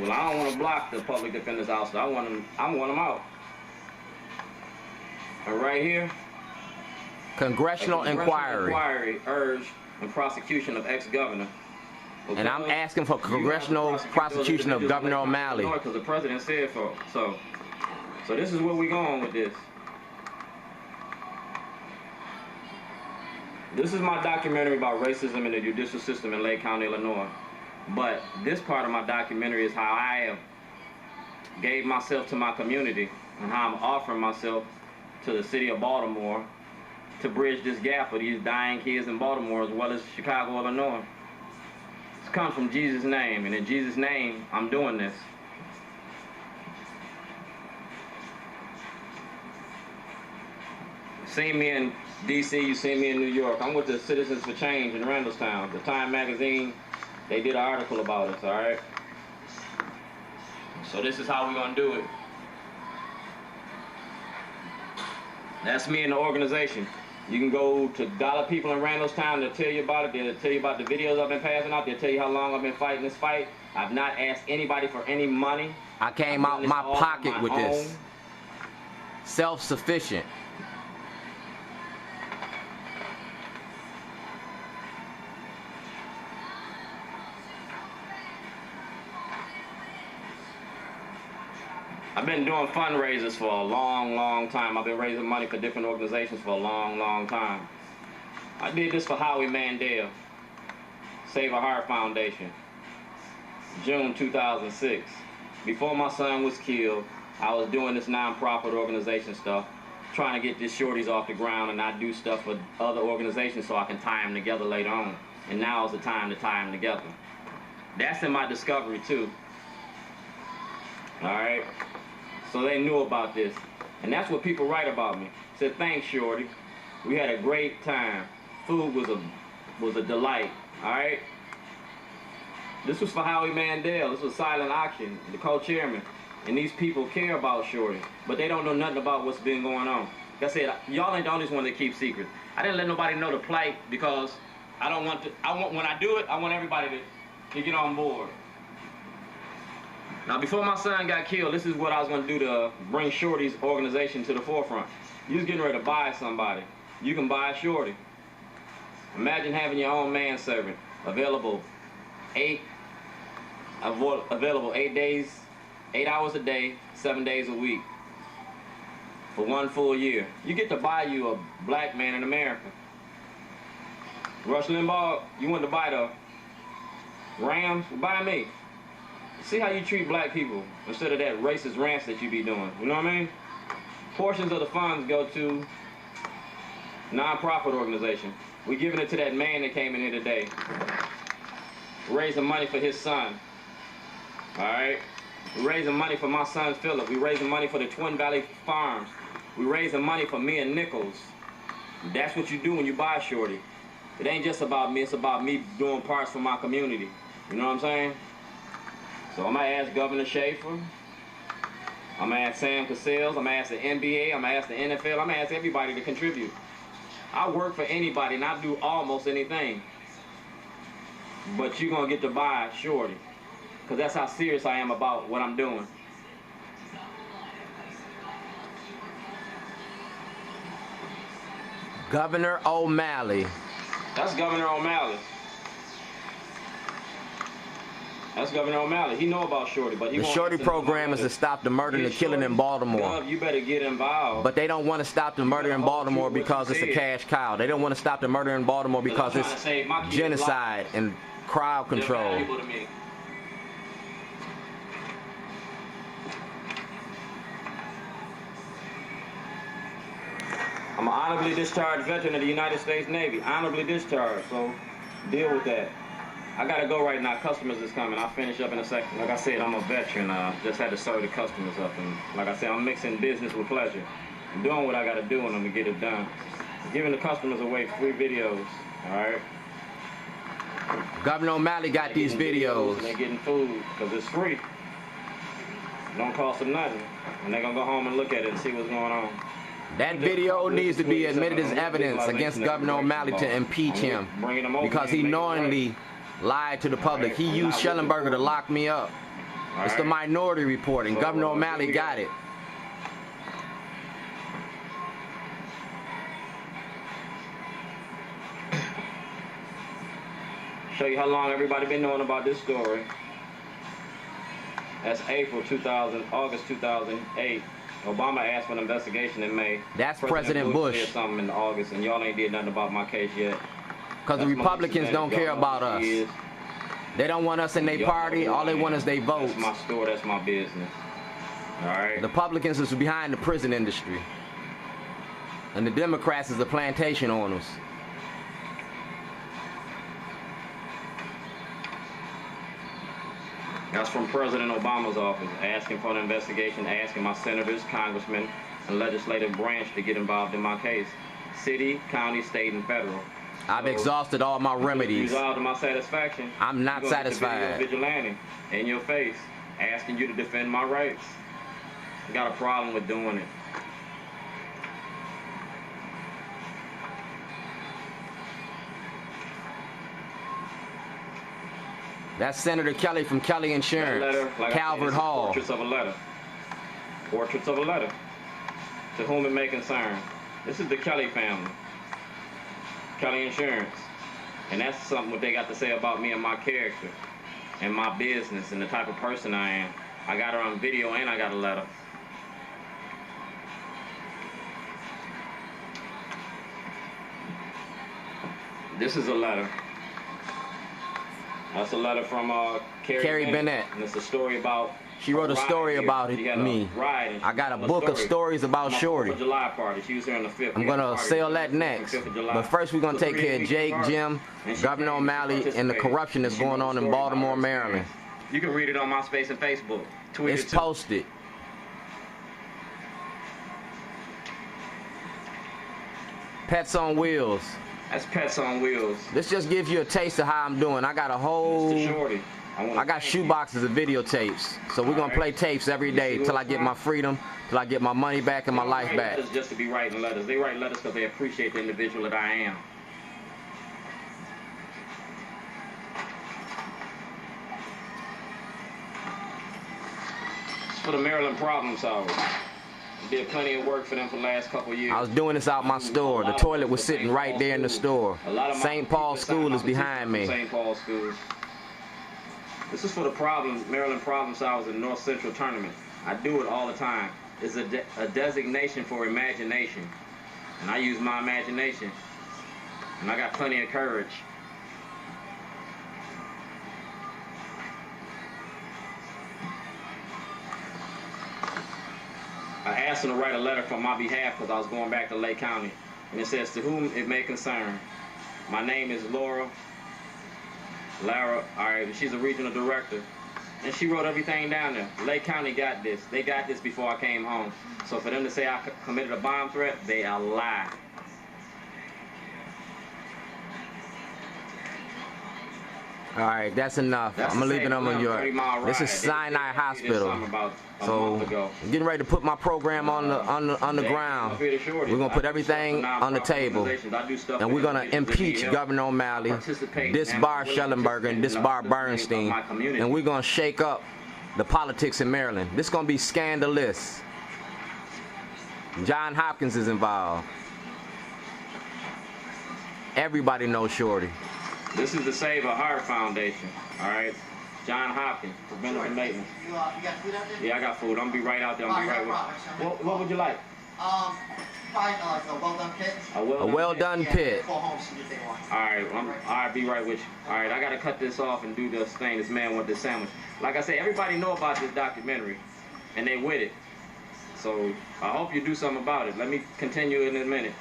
Well, I don't want to block the public defender's out, so I want them out. And right here, congressional inquiry urged in prosecution of ex-governor. And I'm asking for congressional prosecution of Governor O'Malley. Because the president said so. So this is where we're going with this. This is my documentary about racism in the judicial system in Lake County, Illinois. But this part of my documentary is how I have gave myself to my community and how I'm offering myself to the city of Baltimore to bridge this gap for these dying kids in Baltimore as well as Chicago, Illinois. It's come from Jesus' name, and in Jesus' name, I'm doing this. Seen me in D.C., you seen me in New York. I'm with the Citizens for Change in Randallstown. The Time magazine, they did an article about us, all right? So this is how we're gonna do it. That's me in the organization. You can go to Dollar People in Randallstown, they'll tell you about it, they'll tell you about the videos I've been passing out, they'll tell you how long I've been fighting this fight. I've not asked anybody for any money. I came out my pocket with this. Self-sufficient. I've been doing fundraisers for a long, long time. I've been raising money for different organizations for a long, long time. I did this for Howie Mandel, Save a Heart Foundation, June 2006. Before my son was killed, I was doing this non-profit organization stuff, trying to get these shorties off the ground and not do stuff for other organizations so I can tie them together later on. And now is the time to tie them together. That's in my discovery too. All right? So they knew about this. And that's what people write about me. Said, thanks, Shorty. We had a great time. Food was a delight, all right? This was for Howie Mandel. This was silent auction, the co-chairman. And these people care about Shorty, but they don't know nothing about what's been going on. Like I said, y'all ain't the only one that keep secrets. I didn't let nobody know the plight because I don't want to, when I do it, I want everybody to get on board. Now, before my son got killed, this is what I was going to do to bring Shorty's organization to the forefront. You was getting ready to buy somebody. You can buy Shorty. Imagine having your own manservant available 8 days, 8 hours a day, 7 days a week for 1 full year. You get to buy you a black man in America. Rush Limbaugh, you want to buy the Rams? Buy me. See how you treat black people instead of that racist rants that you be doing. You know what I mean? Portions of the funds go to non-profit organization. We're giving it to that man that came in here today. We're raising money for his son. All right? We're raising money for my son Philip. We're raising money for the Twin Valley Farms. We're raising money for me and Nichols. That's what you do when you buy Shorty. It ain't just about me, it's about me doing parts for my community. You know what I'm saying? So I'm going to ask Governor Schaefer, I'm going to ask Sam Cassell, I'm going to ask the NBA, I'm going to ask the NFL, I'm going to ask everybody to contribute. I work for anybody and I do almost anything. But you're going to get to buy Shorty, because that's how serious I am about what I'm doing. Governor O'Malley. That's Governor O'Malley. That's Governor O'Malley. He know about Shorty, but he the Shorty program is to stop the murder and the killing in Baltimore. Gov, you better get involved. But they don't want to stop the murder in Baltimore because it's a cash cow. They don't want to stop the murder in Baltimore because it's genocide and crowd control. I'm an honorably discharged veteran of the United States Navy. Honorably discharged, so deal with that. I gotta go right now. Customers is coming. I'll finish up in a second. Like I said, I'm a veteran. Just had to serve the customers up. And like I said, I'm mixing business with pleasure. I'm doing what I gotta do and I'm gonna get it done. I'm giving the customers away free videos, all right? Governor O'Malley got these videos. And they're getting food because it's free. It don't cost them nothing. And they're gonna go home and look at it and see what's going on. That video needs to be admitted as evidence against Governor O'Malley to impeach him because he knowingly lied to the public. He used Shellenberger to lock me up. It's the Minority Report, and Gov.O'Malley got it. Show you how long everybody been knowing about this story. That's August 2008. Obama asked for an investigation in May. That's President Bush. Did something in August, and y'all ain't did nothing about my case yet. Because the Republicans don't care about us. They don't want us in their party. All they want is their votes. That's my store. That's my business. All right. The Republicans is behind the prison industry, and the Democrats is the plantation owners. That's from President Obama's office, asking for an investigation, asking my senators, congressmen, and legislative branch to get involved in my case. City, county, state, and federal. I've exhausted all my remedies. Resolved to my satisfaction. I'm not satisfied. Vigilante in your face, asking you to defend my rights. I got a problem with doing it. That's Senator Kelly from Kelly Insurance, letter, like Calvert Hall. Portraits of a letter. Portraits of a letter. To whom it may concern. This is the Kelly family. Kelly Insurance. And that's something what they got to say about me and my character. And my business and the type of person I am. I got her on video and I got a letter. This is a letter. That's a letter from Carrie Bennett. And it's a story about... She wrote a story about me. I got a book of stories about Shorty. July party. She was here on the 5th. I'm going to sell that next. But first we're going to take care of Jake, Jim, Gov.O'Malley, and the corruption that's going on in Baltimore, Maryland. You can read it on MySpace and Facebook. Tweet it's posted. Pets on Wheels. That's Pets on Wheels. This just gives you a taste of how I'm doing. I got a whole... Mr. Shorty. I got shoeboxes of videotapes. So we're going to play tapes every day till I get my freedom, till I get my money back and my life back. Letters just to be writing letters. They write letters because they appreciate the individual that I am. It's for the Maryland problem solvers. Did plenty of work for them for the last couple of years. I was doing this out my store. The toilet was sitting right there in the store. St. Paul's School is behind me. St. Paul's School. This is for the Maryland problem solvers in North Central Tournament. I do it all the time. It's a designation for imagination. And I use my imagination. And I got plenty of courage. I asked him to write a letter for my behalf because I was going back to Lake County. And it says, to whom it may concern. My name is Lara, all right, she's a regional director. And she wrote everything down there. Lake County got this. They got this before I came home. So for them to say I committed a bomb threat, they are lying. All right, that's enough. I'm going to leave it on your... This is Sinai Hospital. So I'm getting ready to put my program on the ground. We're going to put everything on the table. And we're going to impeach Governor O'Malley, disbar Shellenberger, and disbar Bernstien. And we're going to shake up the politics in Maryland. This is going to be scandalous. John Hopkins is involved. Everybody knows Shorty. This is the Save a Heart Foundation, all right? John Hopkins, preventative maintenance. You got food out there? Yeah, I got food. I'm going to be right out there. I'm going to be right with you. What would you like? Probably like a well-done pit. A well-done pit. Full home so if they want. All right, I'll be right with you. All right, I got to cut this off and do this thing. This man want this sandwich. Like I say, everybody know about this documentary, and they with it. So I hope you do something about it. Let me continue in a minute.